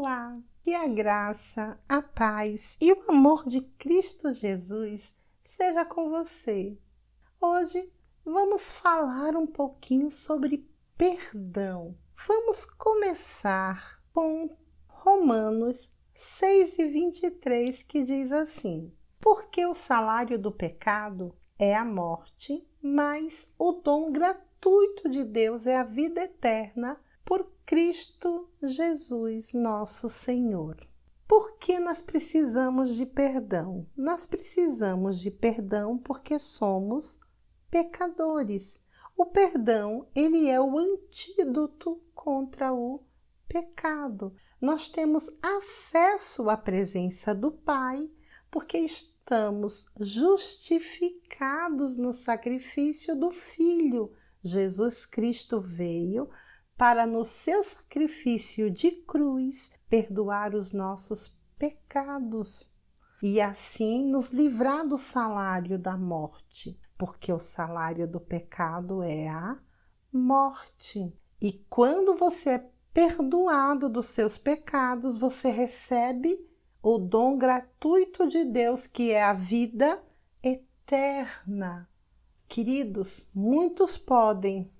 Olá, que a graça, a paz e o amor de Cristo Jesus esteja com você. Hoje vamos falar um pouquinho sobre perdão. Vamos começar com Romanos 6:23, que diz assim: porque o salário do pecado é a morte, mas o dom gratuito de Deus é a vida eterna por Cristo Jesus, nosso Senhor. Por que nós precisamos de perdão? Nós precisamos de perdão porque somos pecadores. O perdão, ele é o antídoto contra o pecado. Nós temos acesso à presença do Pai porque estamos justificados no sacrifício do Filho. Jesus Cristo veio para, no seu sacrifício de cruz, perdoar os nossos pecados e assim nos livrar do salário da morte, porque o salário do pecado é a morte. E quando você é perdoado dos seus pecados, você recebe o dom gratuito de Deus, que é a vida eterna. Queridos, muitos podem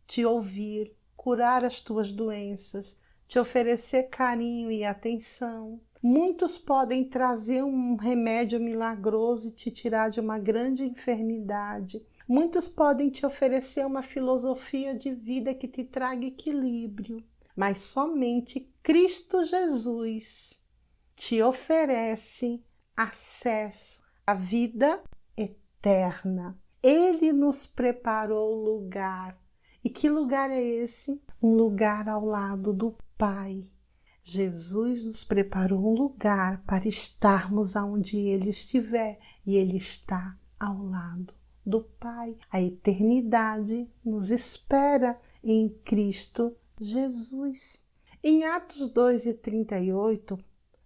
te ouvir, curar as tuas doenças, te oferecer carinho e atenção. Muitos podem trazer um remédio milagroso e te tirar de uma grande enfermidade. Muitos podem te oferecer uma filosofia de vida que te traga equilíbrio. Mas somente Cristo Jesus te oferece acesso à vida eterna. Ele nos preparou o lugar. E que lugar é esse? Um lugar ao lado do Pai. Jesus nos preparou um lugar para estarmos aonde Ele estiver, e Ele está ao lado do Pai. A eternidade nos espera em Cristo Jesus. Em Atos 2:38,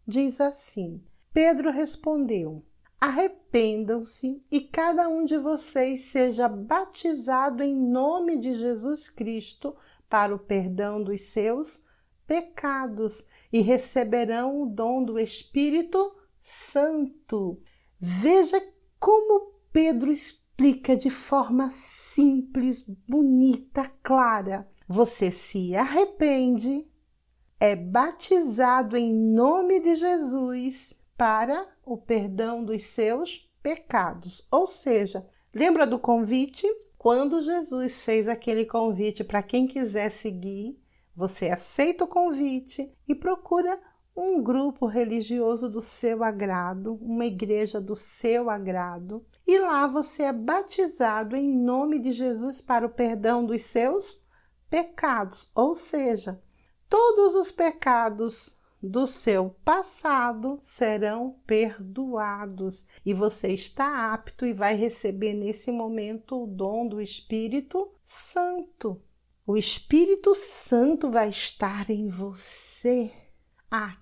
diz assim: Pedro respondeu: arrependam-se e cada um de vocês seja batizado em nome de Jesus Cristo para o perdão dos seus pecados e receberão o dom do Espírito Santo. Veja como Pedro explica de forma simples, bonita, clara. Você se arrepende, é batizado em nome de Jesus para o perdão dos seus pecados. Ou seja, lembra do convite? Quando Jesus fez aquele convite para quem quiser seguir, você aceita o convite e procura um grupo religioso do seu agrado, uma igreja do seu agrado, e lá você é batizado em nome de Jesus para o perdão dos seus pecados. Ou seja, todos os pecados do seu passado serão perdoados e você está apto e vai receber nesse momento o dom do Espírito Santo. O Espírito Santo vai estar em você.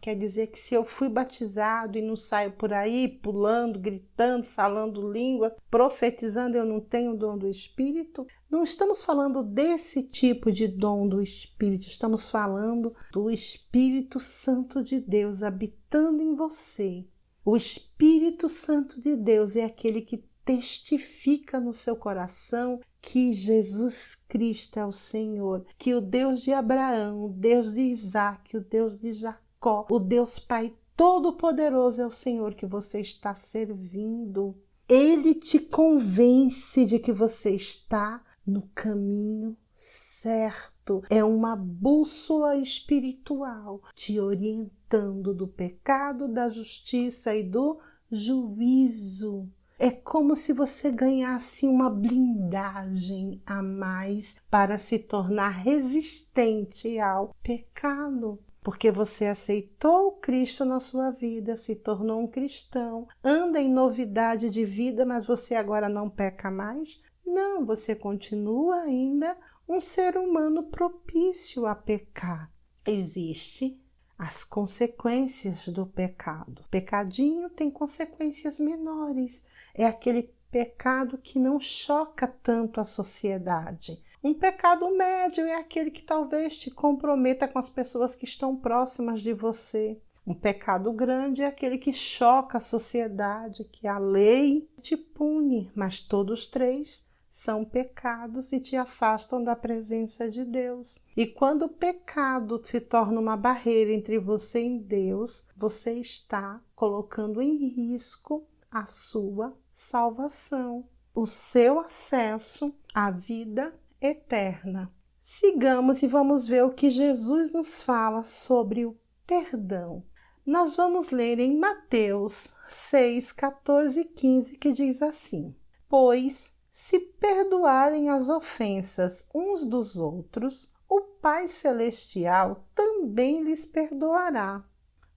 Quer dizer que se eu fui batizado e não saio por aí pulando, gritando, falando língua, profetizando, eu não tenho o dom do Espírito? Não estamos falando desse tipo de dom do Espírito, estamos falando do Espírito Santo de Deus habitando em você. O Espírito Santo de Deus é aquele que testifica no seu coração que Jesus Cristo é o Senhor, que o Deus de Abraão, o Deus de Isaac, o Deus de Jacó, o Deus Pai Todo-Poderoso é o Senhor que você está servindo. Ele te convence de que você está no caminho certo. É uma bússola espiritual te orientando do pecado, da justiça e do juízo. É como se você ganhasse uma blindagem a mais para se tornar resistente ao pecado. Porque você aceitou Cristo na sua vida, se tornou um cristão, anda em novidade de vida, mas você agora não peca mais? Não, você continua ainda um ser humano propício a pecar. Existem as consequências do pecado. O pecadinho tem consequências menores. É aquele pecado que não choca tanto a sociedade. Um pecado médio é aquele que talvez te comprometa com as pessoas que estão próximas de você. Um pecado grande é aquele que choca a sociedade, que a lei te pune, mas todos três são pecados e te afastam da presença de Deus. E quando o pecado se torna uma barreira entre você e Deus, você está colocando em risco a sua salvação, o seu acesso à vida eterna. Sigamos e vamos ver o que Jesus nos fala sobre o perdão. Nós vamos ler em Mateus 6, 14 e 15, que diz assim: Pois, se perdoarem as ofensas uns dos outros, o Pai Celestial também lhes perdoará.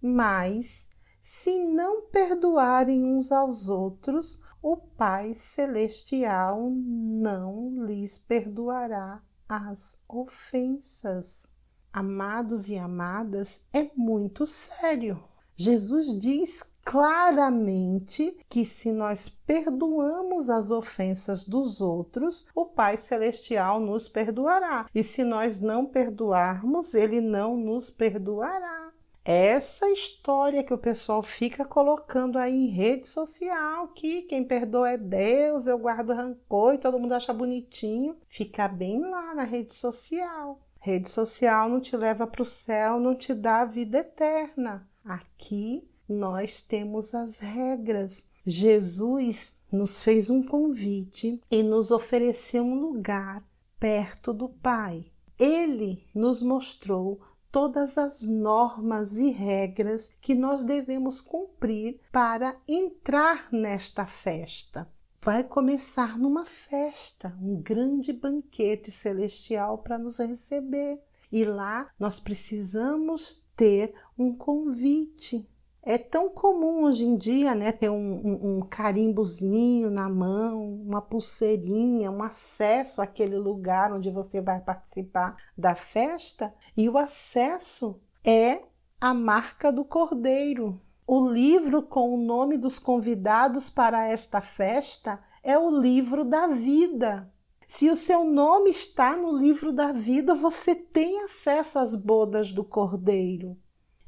Mas, se não perdoarem uns aos outros, o Pai Celestial não lhes perdoará as ofensas. Amados e amadas, é muito sério. Jesus diz claramente que se nós perdoamos as ofensas dos outros, o Pai Celestial nos perdoará. E se nós não perdoarmos, Ele não nos perdoará. Essa história que o pessoal fica colocando aí em rede social, que quem perdoa é Deus, eu guardo rancor e todo mundo acha bonitinho, fica bem lá na rede social. Rede social não te leva para o céu, não te dá a vida eterna. Aqui nós temos as regras. Jesus nos fez um convite e nos ofereceu um lugar perto do Pai. Ele nos mostrou todas as normas e regras que nós devemos cumprir para entrar nesta festa. Vai começar numa festa, um grande banquete celestial para nos receber. E lá nós precisamos ter um convite. É tão comum hoje em dia, né, ter um carimbozinho na mão, uma pulseirinha, um acesso àquele lugar onde você vai participar da festa. E o acesso é a marca do Cordeiro. O livro com o nome dos convidados para esta festa é o livro da vida. Se o seu nome está no livro da vida, você tem acesso às bodas do Cordeiro.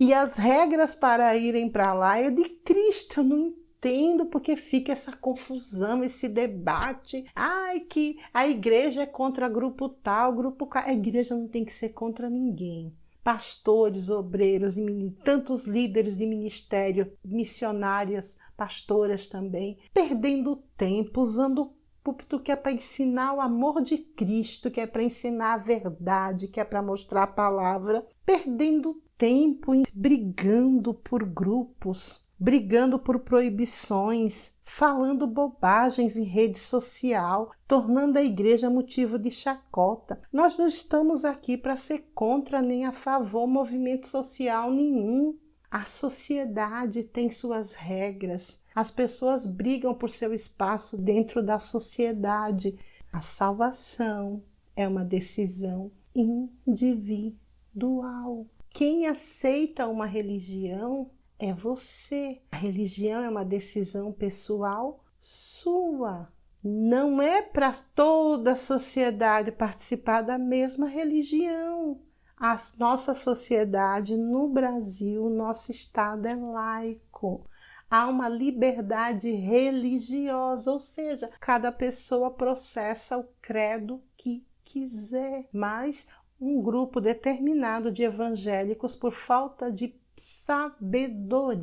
E as regras para irem para lá é de Cristo. Eu não entendo porque fica essa confusão, esse debate. Ai, que a igreja é contra grupo tal, grupo qual. A igreja não tem que ser contra ninguém. Pastores, obreiros e tantos líderes de ministério, missionárias, pastoras também, perdendo tempo, usando o púlpito que é para ensinar o amor de Cristo, que é para ensinar a verdade, que é para mostrar a palavra, perdendo tempo brigando por grupos, brigando por proibições, falando bobagens em rede social, tornando a igreja motivo de chacota. Nós não estamos aqui para ser contra nem a favor movimento social nenhum. A sociedade tem suas regras. As pessoas brigam por seu espaço dentro da sociedade. A salvação é uma decisão individual. Quem aceita uma religião é você. A religião é uma decisão pessoal sua. Não é para toda a sociedade participar da mesma religião. A nossa sociedade no Brasil, nosso estado é laico. Há uma liberdade religiosa, ou seja, cada pessoa processa o credo que quiser, mas um grupo determinado de evangélicos, por falta de sabedoria,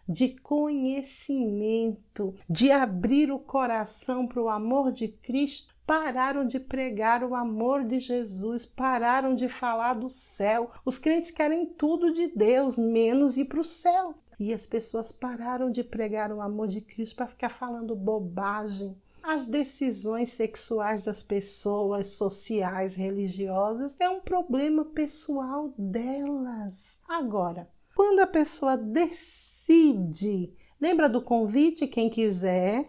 de conhecimento, de abrir o coração para o amor de Cristo, pararam de pregar o amor de Jesus, pararam de falar do céu. Os crentes querem tudo de Deus, menos ir para o céu. E as pessoas pararam de pregar o amor de Cristo para ficar falando bobagem. As decisões sexuais das pessoas, sociais, religiosas, é um problema pessoal delas. Agora, quando a pessoa decide, lembra do convite? Quem quiser,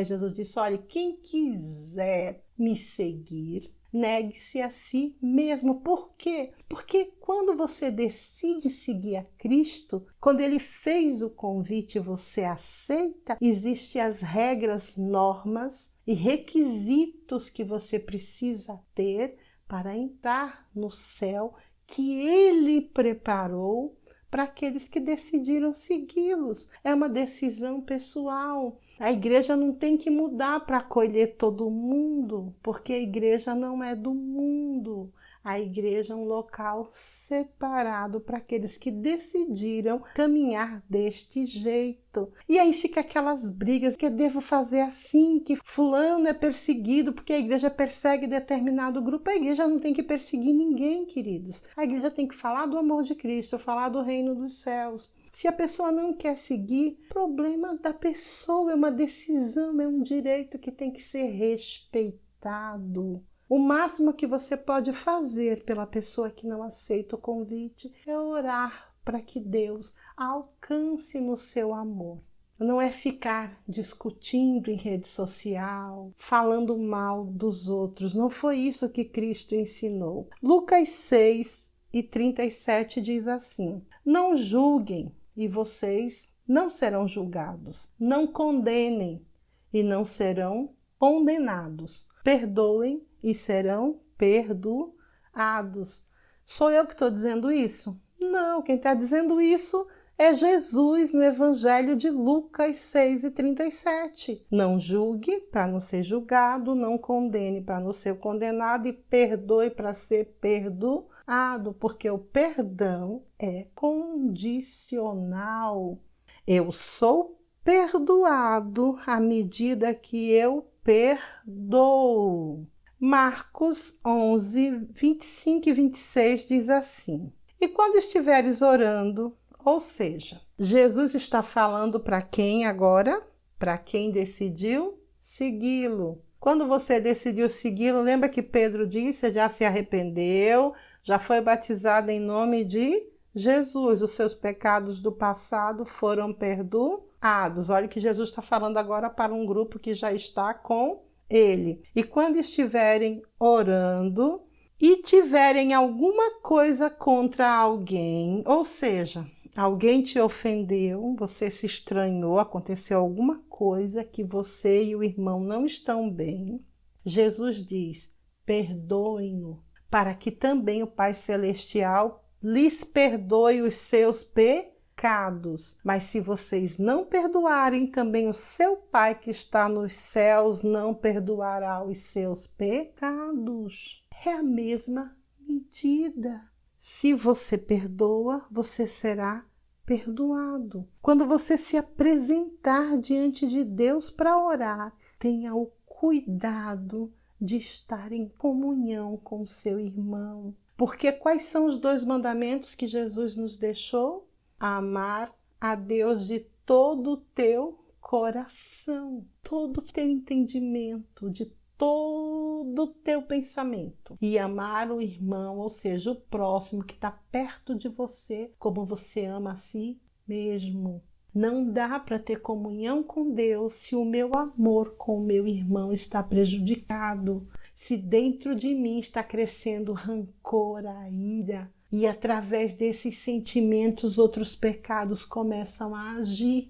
Jesus disse, olha, quem quiser me seguir, Negue-se a si mesmo. Por quê? Porque quando você decide seguir a Cristo, quando Ele fez o convite e você aceita, existem as regras, normas e requisitos que você precisa ter para entrar no céu que Ele preparou para aqueles que decidiram segui-los. É uma decisão pessoal. A igreja não tem que mudar para acolher todo mundo, porque a igreja não é do mundo. A igreja é um local separado para aqueles que decidiram caminhar deste jeito. E aí fica aquelas brigas, que eu devo fazer assim, que fulano é perseguido porque a igreja persegue determinado grupo. A igreja não tem que perseguir ninguém, queridos. A igreja tem que falar do amor de Cristo, falar do reino dos céus. Se a pessoa não quer seguir, problema da pessoa, é uma decisão, é um direito que tem que ser respeitado. O máximo que você pode fazer pela pessoa que não aceita o convite é orar para que Deus alcance no seu amor. Não é ficar discutindo em rede social, falando mal dos outros. Não foi isso que Cristo ensinou. Lucas 6:37 diz assim: não julguem e vocês não serão julgados. Não condenem e não serão condenados. Perdoem e serão perdoados. Sou eu que estou dizendo isso? Não, quem está dizendo isso é Jesus no Evangelho de Lucas 6:37. Não julgue para não ser julgado, não condene para não ser condenado e perdoe para ser perdoado, porque o perdão é condicional. Eu sou perdoado à medida que eu perdoo. Marcos 11:25-26 diz assim: e quando estiveres orando, ou seja, Jesus está falando para quem agora? Para quem decidiu segui-lo. Quando você decidiu segui-lo, lembra que Pedro disse, já se arrependeu, já foi batizado em nome de Jesus. Os seus pecados do passado foram perdoados. Olha que Jesus está falando agora para um grupo que já está com Ele. E quando estiverem orando e tiverem alguma coisa contra alguém, ou seja, alguém te ofendeu, você se estranhou, aconteceu alguma coisa que você e o irmão não estão bem, Jesus diz: perdoem-no, para que também o Pai Celestial lhes perdoe os seus pecados. Mas se vocês não perdoarem, também o seu Pai que está nos céus não perdoará os seus pecados. É a mesma medida. Se você perdoa, você será perdoado. Quando você se apresentar diante de Deus para orar, tenha o cuidado de estar em comunhão com seu irmão. Porque quais são os 2 mandamentos que Jesus nos deixou? Amar a Deus de todo o teu coração, todo o teu entendimento, de todo o teu pensamento. E amar o irmão, ou seja, o próximo que está perto de você, como você ama a si mesmo. Não dá para ter comunhão com Deus se o meu amor com o meu irmão está prejudicado, se dentro de mim está crescendo rancor, a ira, e através desses sentimentos outros pecados começam a agir,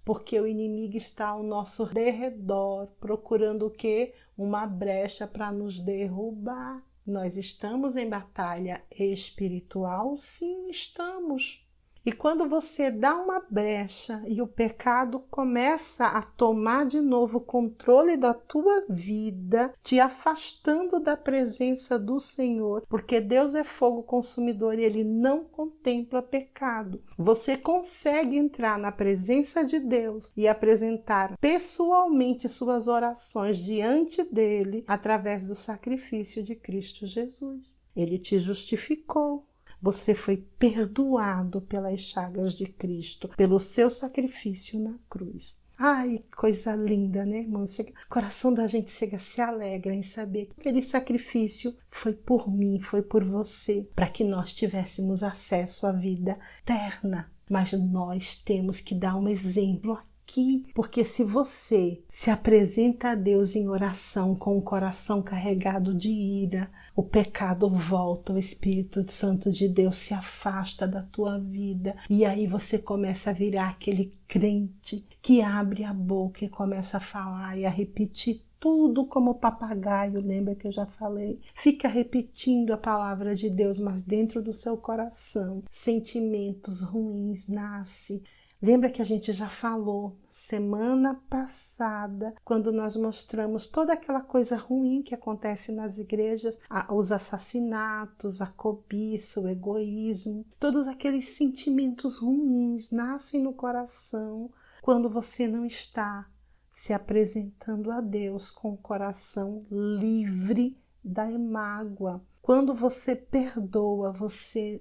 porque o inimigo está ao nosso derredor, procurando o quê? Uma brecha para nos derrubar. Nós estamos em batalha espiritual? Sim, estamos. E quando você dá uma brecha e o pecado começa a tomar de novo o controle da tua vida, te afastando da presença do Senhor, porque Deus é fogo consumidor e Ele não contempla pecado. Você consegue entrar na presença de Deus e apresentar pessoalmente suas orações diante dEle através do sacrifício de Cristo Jesus. Ele te justificou. Você foi perdoado pelas chagas de Cristo, pelo seu sacrifício na cruz. Ai, coisa linda, né, irmão? O coração da gente chega a se alegra em saber que aquele sacrifício foi por mim, foi por você, para que nós tivéssemos acesso à vida eterna. Mas nós temos que dar um exemplo aqui, porque se você se apresenta a Deus em oração com o coração carregado de ira, o pecado volta, o Espírito Santo de Deus se afasta da tua vida e aí você começa a virar aquele crente que abre a boca e começa a falar e a repetir tudo como papagaio, lembra que eu já falei? Fica repetindo a palavra de Deus, mas dentro do seu coração, sentimentos ruins nascem. Lembra que a gente já falou semana passada, quando nós mostramos toda aquela coisa ruim que acontece nas igrejas, os assassinatos, a cobiça, o egoísmo, todos aqueles sentimentos ruins nascem no coração quando você não está se apresentando a Deus com o coração livre da mágoa. Quando você perdoa, você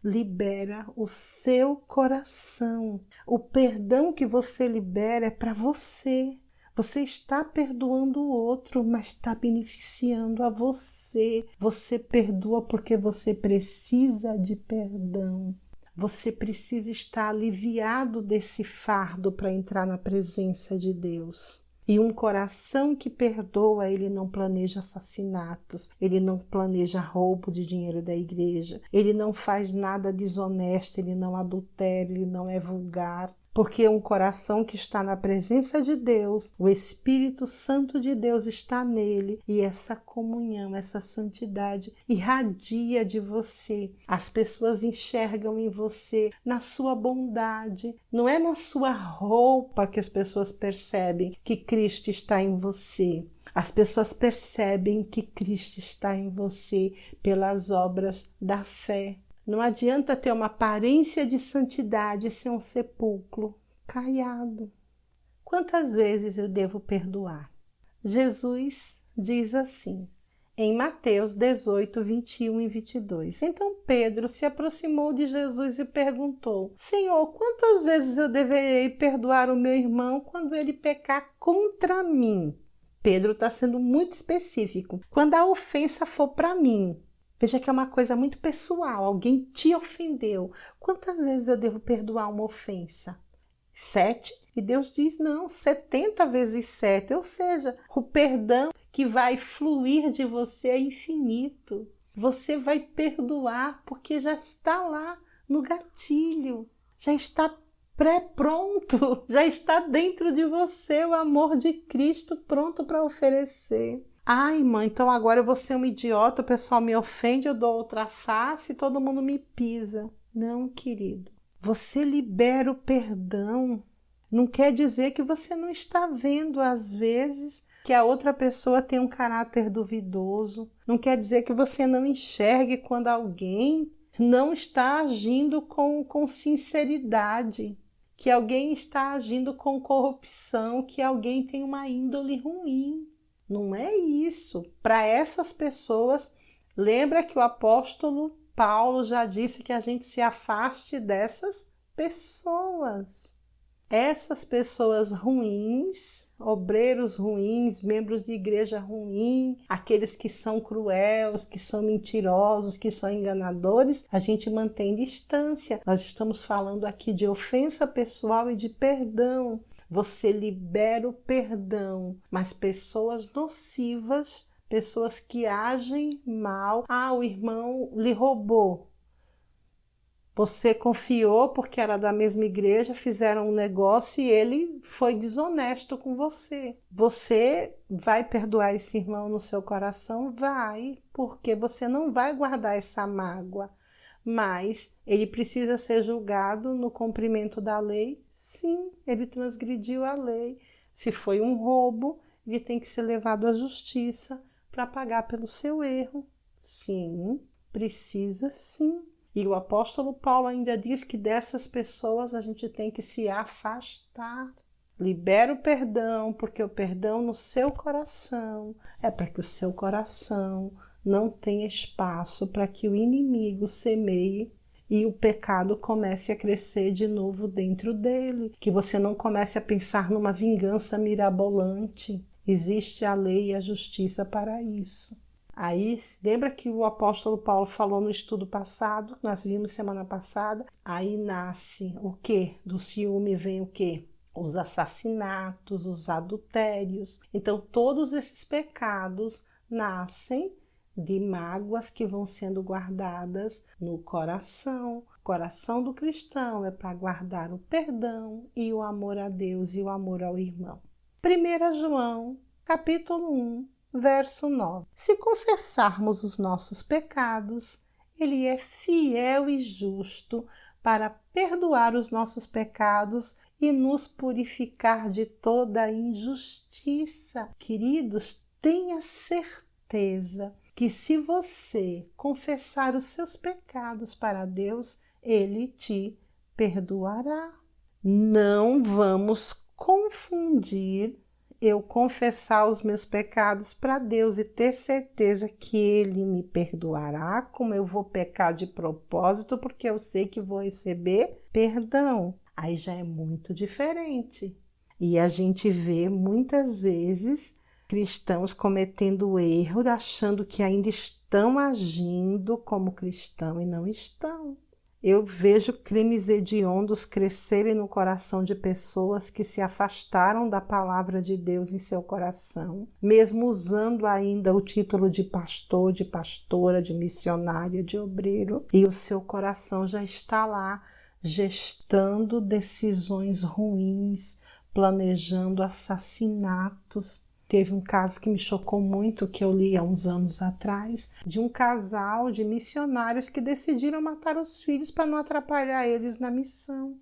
libera o seu coração. O perdão que você libera é para você. Você está perdoando o outro, mas está beneficiando a você. Você perdoa porque você precisa de perdão. Você precisa estar aliviado desse fardo para entrar na presença de Deus. E um coração que perdoa, ele não planeja assassinatos, ele não planeja roubo de dinheiro da igreja, ele não faz nada desonesto, ele não adultera, ele não é vulgar. Porque um coração que está na presença de Deus, o Espírito Santo de Deus está nele e essa comunhão, essa santidade irradia de você. As pessoas enxergam em você, na sua bondade. Não é na sua roupa que as pessoas percebem que Cristo está em você. As pessoas percebem que Cristo está em você pelas obras da fé. Não adianta ter uma aparência de santidade e ser um sepulcro caiado. Quantas vezes eu devo perdoar? Jesus diz assim, em Mateus 18, 21 e 22. Então Pedro se aproximou de Jesus e perguntou, Senhor, quantas vezes eu deverei perdoar o meu irmão quando ele pecar contra mim? Pedro está sendo muito específico. Quando a ofensa for para mim, veja que é uma coisa muito pessoal, alguém te ofendeu. Quantas vezes eu devo perdoar uma ofensa? 7? E Deus diz, não, 70 vezes 7. Ou seja, o perdão que vai fluir de você é infinito. Você vai perdoar porque já está lá no gatilho, já está pré-pronto, já está dentro de você o amor de Cristo pronto para oferecer. Ai, mãe, então agora eu vou ser uma idiota, o pessoal me ofende, eu dou outra face e todo mundo me pisa. Não, querido. Você libera o perdão. Não quer dizer que você não está vendo, às vezes, que a outra pessoa tem um caráter duvidoso. Não quer dizer que você não enxergue quando alguém não está agindo com sinceridade, que alguém está agindo com corrupção, que alguém tem uma índole ruim. Não é isso. Para essas pessoas, lembra que o apóstolo Paulo já disse que a gente se afaste dessas pessoas. Essas pessoas ruins, obreiros ruins, membros de igreja ruim, aqueles que são cruéis, que são mentirosos, que são enganadores, a gente mantém distância. Nós estamos falando aqui de ofensa pessoal e de perdão. Você libera o perdão, mas pessoas nocivas, pessoas que agem mal, o irmão lhe roubou. Você confiou porque era da mesma igreja, fizeram um negócio e ele foi desonesto com você. Você vai perdoar esse irmão no seu coração? Vai, porque você não vai guardar essa mágoa. Mas ele precisa ser julgado no cumprimento da lei? Sim, ele transgrediu a lei. Se foi um roubo, ele tem que ser levado à justiça para pagar pelo seu erro. Sim, precisa sim. E o apóstolo Paulo ainda diz que dessas pessoas a gente tem que se afastar. Libera o perdão, porque o perdão no seu coração é para que o seu coração não tenha espaço para que o inimigo semeie e o pecado comece a crescer de novo dentro dele. Que você não comece a pensar numa vingança mirabolante. Existe a lei e a justiça para isso. Aí, lembra que o apóstolo Paulo falou no estudo passado, nós vimos semana passada? Aí nasce o quê? Do ciúme vem o quê? os assassinatos, os adultérios. Então, todos esses pecados nascem de mágoas que vão sendo guardadas no coração. O coração do cristão é para guardar o perdão e o amor a Deus e o amor ao irmão. 1 João, capítulo 1, verso 9. Se confessarmos os nossos pecados, Ele é fiel e justo para perdoar os nossos pecados e nos purificar de toda injustiça. Queridos, tenha certeza que se você confessar os seus pecados para Deus, Ele te perdoará. Não vamos confundir eu confessar os meus pecados para Deus e ter certeza que Ele me perdoará, como eu vou pecar de propósito, porque eu sei que vou receber perdão. Aí já é muito diferente. E a gente vê muitas vezes cristãos cometendo o erro, achando que ainda estão agindo como cristão e não estão. Eu vejo crimes hediondos crescerem no coração de pessoas que se afastaram da palavra de Deus em seu coração, mesmo usando ainda o título de pastor, de pastora, de missionário, de obreiro, e o seu coração já está lá gestando decisões ruins, planejando assassinatos. Teve um caso que me chocou muito, que eu li há uns anos atrás, de um casal de missionários que decidiram matar os filhos para não atrapalhar eles na missão.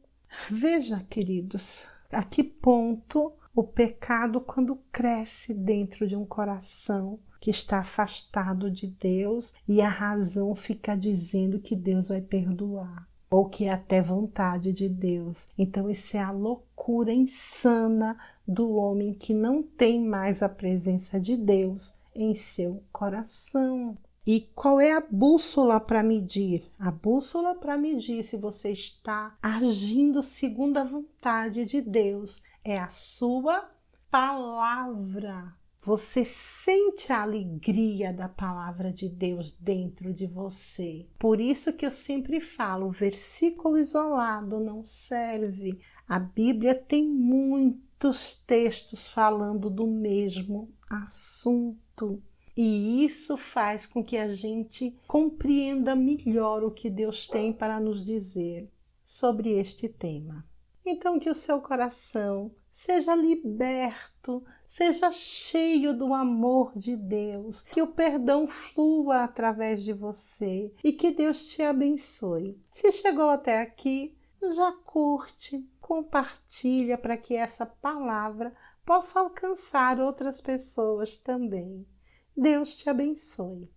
Veja, queridos, a que ponto o pecado, quando cresce dentro de um coração que está afastado de Deus e a razão fica dizendo que Deus vai perdoar, ou que é até vontade de Deus. Então, isso é a loucura insana do homem que não tem mais a presença de Deus em seu coração. E qual é a bússola para medir? A bússola para medir se você está agindo segundo a vontade de Deus é a sua palavra. Você sente a alegria da palavra de Deus dentro de você. Por isso que eu sempre falo, o versículo isolado não serve. A Bíblia tem muitos textos falando do mesmo assunto. E isso faz com que a gente compreenda melhor o que Deus tem para nos dizer sobre este tema. Então, que o seu coração seja liberto, seja cheio do amor de Deus, que o perdão flua através de você e que Deus te abençoe. Se chegou até aqui, já curte, compartilha para que essa palavra possa alcançar outras pessoas também. Deus te abençoe.